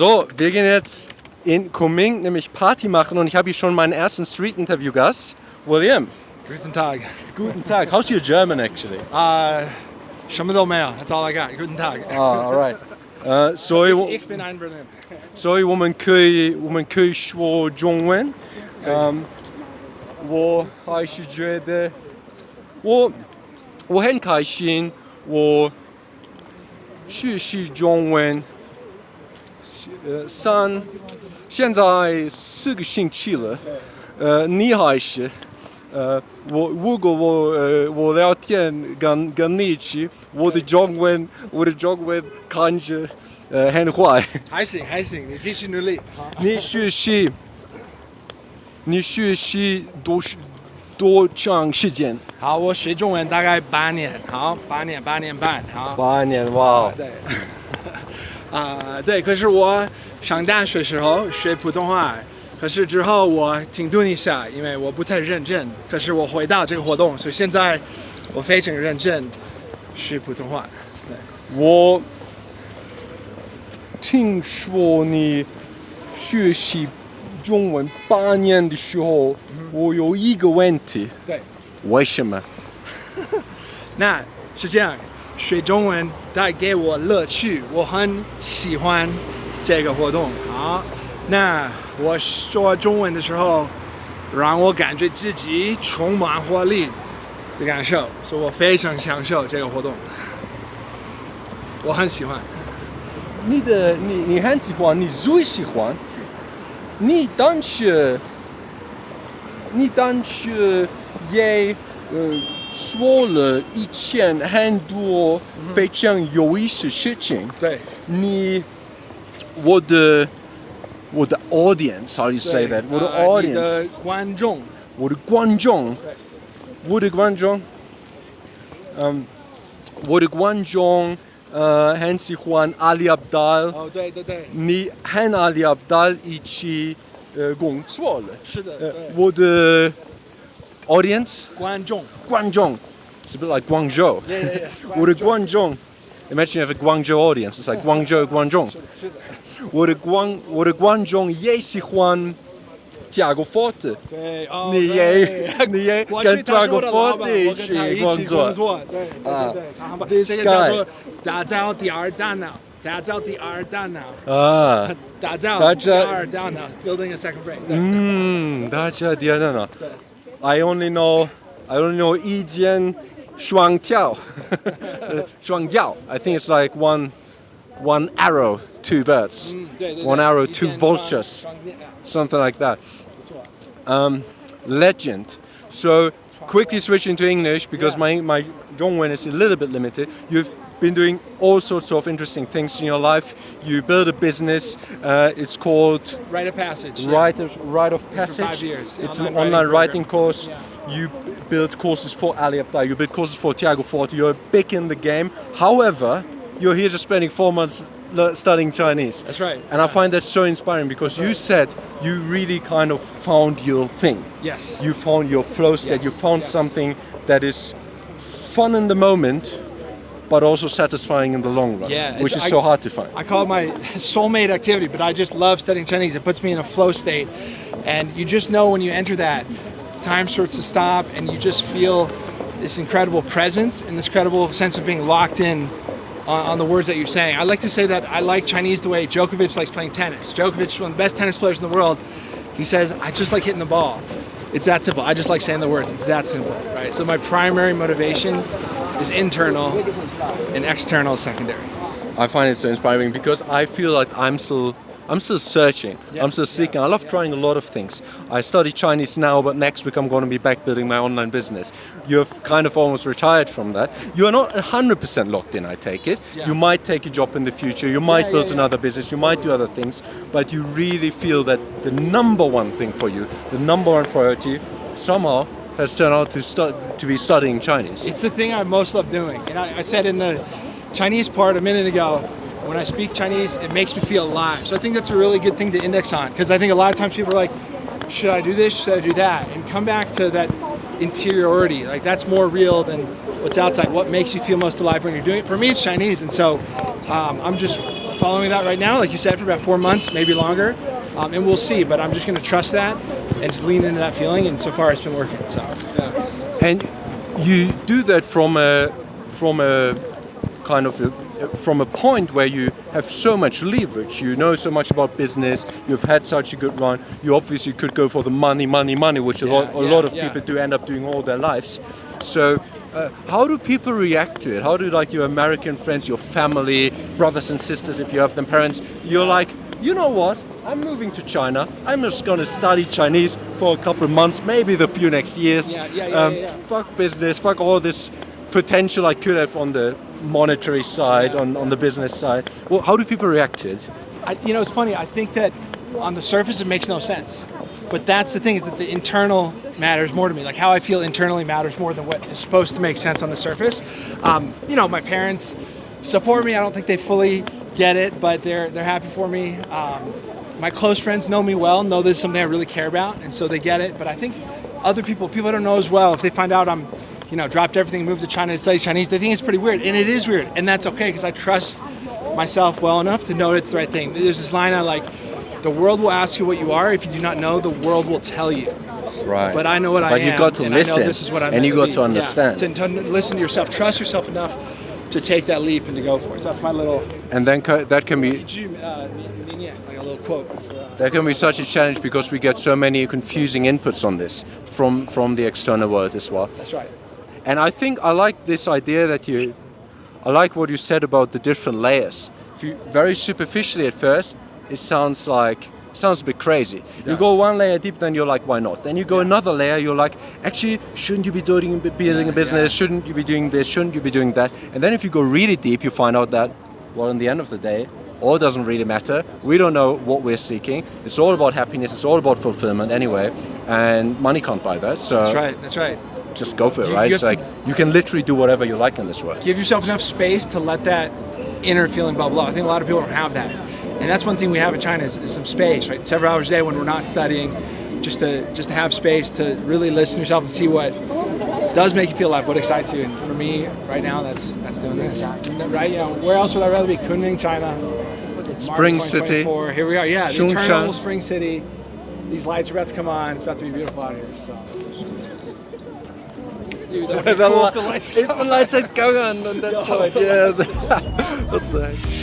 So, wir gehen jetzt in Kunming nämlich Party machen und ich habe hier schon meinen ersten Street-Interview-Gast, William. Guten Tag. Guten Tag. How's your German actually? 什么都没有. That's all I got. Guten Tag. All right. Ich bin ein Berliner. 所以我们可以说中文。我还是觉得我很开心，我学习中文。现在4个星期了。你还是如果我聊天跟你去，我的中文看着很坏。还行，你继续努力。你学习多长时间？好，我学中文大概8年。好，8年半。好。8年，哇。对。对，可是我上大学时候学普通话，可是之后我停顿一下，因为我不太认真。可是我回到这个活动，所以现在我非常认真学普通话。对。我听说你学习中文8年的时候，我有一个问题。对。为什么？那是这样。学中文带给我乐趣，我很喜欢这个活动。好，那我说中文的时候，让我感觉自己充满活力的感受，所以我非常享受这个活动。我很喜欢。你很喜欢，你最喜欢。你当时也说了以前很多非常有意思的事情。对。我的 audience, how do you say that? 我的 audience. 你的观众。我的观众。很喜欢阿里Abdaal。哦，对。你和阿里Abdaal一起工作了。是的。对。我的 audience 观众 it's a bit like Guangzhou. Yeah. 我的观众 imagine you have a Guangzhou audience, it's like Guangzhou. 是的。我的观众也喜欢 Tiago Forte. 对。你也跟 Tiago Forte 一起工作。对。这个叫做打造第二大脑。打造第二大脑。Building a second brain. 打造第二大脑。I only know 一箭双雕。双雕 I think it's like one arrow, 2 birds. 对 One arrow, 2 vultures. Something like that. Legend. So quickly switching to English because my Zhongwen is a little bit limited. You've been doing all sorts of interesting things in your life. You build a business. It's called Rite of Passage. Rite of Passage. For 5 years. It's an online writing course. Yeah. You build courses for Ali Abdaal. You build courses for Tiago Forte. You're big in the game. However, you're here just spending 4 months studying Chinese. That's right. And I find that so inspiring because you said you really kind of found your thing. Yes. You found your flow state. Yes. You found something that is fun in the moment, but also satisfying in the long run, which is so hard to find. I call it my soulmate activity, but I just love studying Chinese. It puts me in a flow state, and you just know when you enter that, time starts to stop, and you just feel this incredible presence and this incredible sense of being locked in on the words that you're saying. I like to say that I like Chinese the way Djokovic likes playing tennis. Djokovic is one of the best tennis players in the world. He says, I just like hitting the ball. It's that simple. I just like saying the words. It's that simple, right? So my primary motivation is internal and external secondary. I find it so inspiring because I feel like I'm still searching. I'm still seeking. I love trying a lot of things. I study Chinese now, but next week I'm going to be back building my online business. You've kind of almost retired from that. You're not 100% locked in, I take it. Yeah. You might take a job in the future. You might build another business. You might do other things. But you really feel that the number one thing for you, the number one priority, somehow has turned out to be studying Chinese. It's the thing I most love doing. And I said in the Chinese part a minute ago, when I speak Chinese, it makes me feel alive. So I think that's a really good thing to index on, because I think a lot of times people are like, should I do this? Should I do that? And come back to that interiority. Like, that's more real than what's outside. What makes you feel most alive when you're doing it? For me, it's Chinese. And so I'm just following that right now, like you said, for about 4 months, maybe longer, and we'll see. But I'm just going to trust that and just lean into that feeling. And so far, it's been working. So. Yeah. And you do that from a kind of from a point where you have so much leverage. You know so much about business. You've had such a good run. You obviously could go for the money, which a lot of people do end up doing all their lives. So. How do people react to it? How do like your American friends, your family, brothers and sisters, if you have them, parents, you're like, you know what? I'm moving to China. I'm just going to study Chinese for a couple of months, maybe the few next years. Fuck business, fuck all this potential I could have on the monetary side, on the business side. Well, how do people react to it? It's funny. I think that on the surface it makes no sense. But that's the thing, is that the internal matters more to me. Like how I feel internally matters more than what is supposed to make sense on the surface. My parents support me. I don't think they fully get it, but they're happy for me. My close friends know me well, know this is something I really care about, and so they get it. But I think other people I don't know as well, if they find out I'm, dropped everything, moved to China to study Chinese, they think it's pretty weird. And it is weird, and that's okay, because I trust myself well enough to know it's the right thing. There's this line I like, the world will ask you what you are. If you do not know, the world will tell you. Right. But I know what I am. But you got to listen. I know this is what I'm and you got to understand. Yeah, to listen to yourself, trust yourself enough to take that leap and to go for it. So that's my little. And then that can be. Like a little quote. That can be such a challenge because we get so many confusing inputs on this from the external world as well. That's right. And I think I like this idea I like what you said about the different layers. If you very superficially at first, it sounds a bit crazy. You go one layer deep, then you're like, why not? Then you go another layer, you're like, actually, shouldn't you be building a business? Shouldn't you be doing this? Shouldn't you be doing that? And then if you go really deep, you find out that, well, in the end of the day, all doesn't really matter. We don't know what we're seeking. It's all about happiness. It's all about fulfillment anyway. And money can't buy that. So That's right. Just go for it, right? It's like you can literally do whatever you like in this world. Give yourself enough space to let that inner feeling bubble up. I think a lot of people don't have that. And that's one thing we have in China is some space, right? Several hours a day when we're not studying, just to have space to really listen to yourself and see what does make you feel alive, what excites you. And for me, right now, that's doing this, right? Where else would I rather be? Kunming, China. Spring City. Here we are. Yeah, the Shunshan. eternal Spring City. These lights are about to come on. It's about to be beautiful out here. So. Dude, that would be cool if the lights had going on at that point. Yes. What the heck?